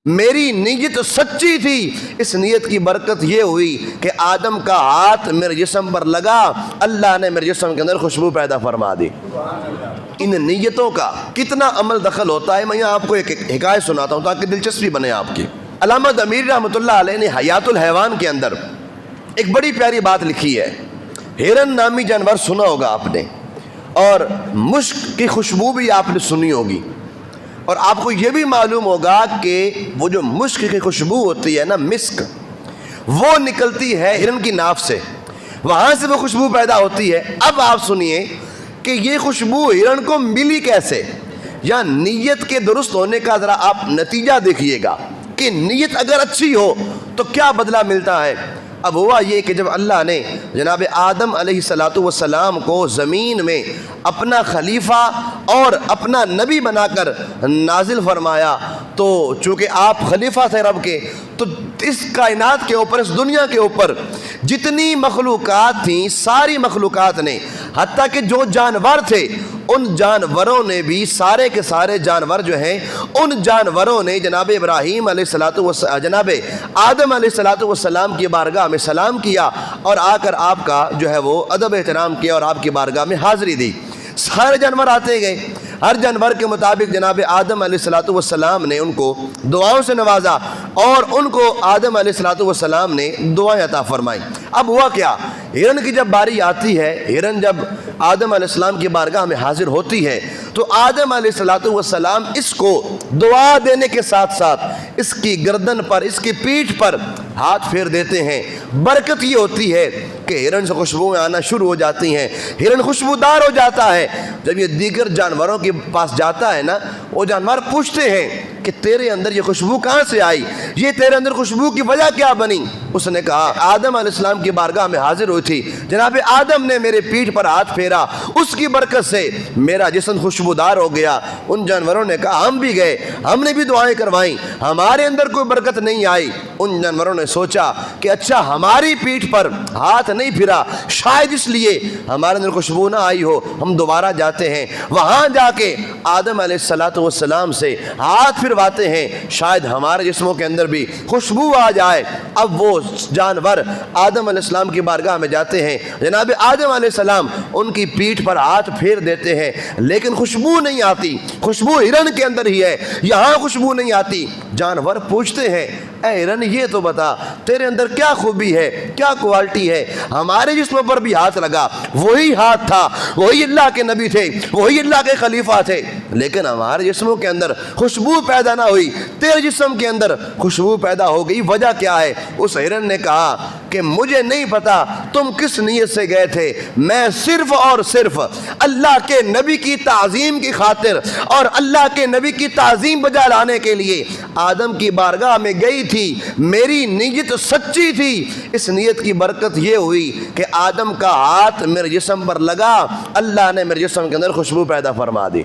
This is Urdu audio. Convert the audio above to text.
میری نیت سچی تھی، اس نیت کی برکت یہ ہوئی کہ آدم کا ہاتھ میرے جسم پر لگا، اللہ نے میرے جسم کے اندر خوشبو پیدا فرما دی۔ ان نیتوں کا کتنا عمل دخل ہوتا ہے، میں یہاں آپ کو ایک حکایت سناتا ہوں تاکہ دلچسپی بنے آپ کی۔ علامہ ضمیر رحمۃ اللہ علیہ نے حیات الحیوان کے اندر ایک بڑی پیاری بات لکھی ہے۔ ہرن نامی جانور سنا ہوگا آپ نے، اور مشک کی خوشبو بھی آپ نے سنی ہوگی، اور آپ کو یہ بھی معلوم ہوگا کہ وہ جو مشک کی خوشبو ہوتی ہے نا، مسک، وہ نکلتی ہے ہرن کی ناف سے، وہاں سے وہ خوشبو پیدا ہوتی ہے۔ اب آپ سنیے کہ یہ خوشبو ہرن کو ملی کیسے، یا نیت کے درست ہونے کا ذرا آپ نتیجہ دیکھیے گا کہ نیت اگر اچھی ہو تو کیا بدلہ ملتا ہے۔ اب ہوا یہ کہ جب اللہ نے جناب آدم علیہ السلام کو زمین میں اپنا خلیفہ اور اپنا نبی بنا کر نازل فرمایا، تو چونکہ آپ خلیفہ تھے رب کے، تو اس کائنات کے اوپر، اس دنیا کے اوپر جتنی مخلوقات تھیں، ساری مخلوقات نے، حتیٰ کہ جو جانور تھے ان جانوروں نے بھی، سارے کے سارے جانور جو ہیں، ان جانوروں نے جناب ابراہیم علیہ جناب آدم علیہ السلام کی بارگاہ میں سلام کیا، اور آ کر آپ کا جو ہے وہ ادب احترام کیا اور آپ کی بارگاہ میں حاضری دی۔ سارے جانور آتے گئے، ہر جانور کے مطابق جناب آدم علیہ السلام نے ان کو دعاؤں سے نوازا، اور ان کو آدم علیہ السلام نے دعائیں عطا فرمائیں۔ اب ہوا کیا، ہرن کی جب باری آتی ہے، ہرن جب آدم علیہ السلام کی بارگاہ میں حاضر ہوتی ہے، تو آدم علیہ السلام اس کو دعا دینے کے ساتھ ساتھ اس کی گردن پر، اس کی پیٹھ پر ہاتھ پھیر دیتے ہیں۔ برکت یہ ہوتی ہے کہ ہرن سے خوشبوئیں آنا شروع ہو جاتی ہیں، ہرن خوشبودار ہو جاتا ہے۔ جب یہ دیگر جانوروں کے پاس جاتا ہے نا، وہ جانور پوچھتے ہیں کہ تیرے اندر یہ خوشبو کہاں سے آئی، یہ تیرے اندر خوشبو کی وجہ کیا بنی؟ اس نے کہا آدم علیہ السلام کی بارگاہ میں حاضر ہوئی تھی، جناب آدم نے میرے پیٹھ پر ہاتھ پھیرا، اس کی برکت سے میرا جسم خوشبودار ہو گیا۔ ان جانوروں نے کہا ہم بھی گئے، ہم نے بھی دعائیں کروائیں، ہمارے اندر کوئی برکت نہیں آئی۔ ان جانوروں نے سوچا کہ اچھا ہماری پیٹھ پر ہاتھ نہیں پھرا، شاید اس لیے ہمارے اندر خوشبو نہ آئی ہو۔ ہم دوبارہ جاتے ہیں، وہاں جا کے آدم علیہ السلام سے ہاتھ پھرواتے ہیں، شاید ہمارے جسموں کے اندر بھی خوشبو آ جائے۔ اب وہ جانور آدم علیہ السلام کی بارگاہ میں جاتے ہیں، جناب آدم علیہ السلام ان کی پیٹھ پر ہاتھ پھیر دیتے ہیں، لیکن خوشبو نہیں آتی۔ خوشبو ہرن کے اندر ہی ہے، یہاں خوشبو نہیں آتی۔ جانور پوچھتے ہیں اے ہرن یہ تو بتا تیرے اندر کیا خوبی ہے، کیا کوالٹی ہے، ہمارے جسم پر بھی ہاتھ لگا، وہی ہاتھ تھا، وہی اللہ کے نبی تھے، وہی اللہ کے خلیفہ تھے، لیکن ہمارے جسموں کے اندر خوشبو پیدا نہ ہوئی، تیرے جسم کے اندر خوشبو پیدا ہو گئی، وجہ کیا ہے؟ اس ہرن نے کہا کہ مجھے نہیں پتا تم کس نیت سے گئے تھے، میں صرف اور صرف اللہ کے نبی کی تعظیم کی خاطر اور اللہ کے نبی کی تعظیم بجا لانے کے لیے آدم کی بارگاہ میں گئی تھی، میری نیت سچی تھی، اس نیت کی برکت یہ ہوئی کہ آدم کا ہاتھ میرے جسم پر لگا، اللہ نے میرے جسم کے اندر خوشبو پیدا فرما دی۔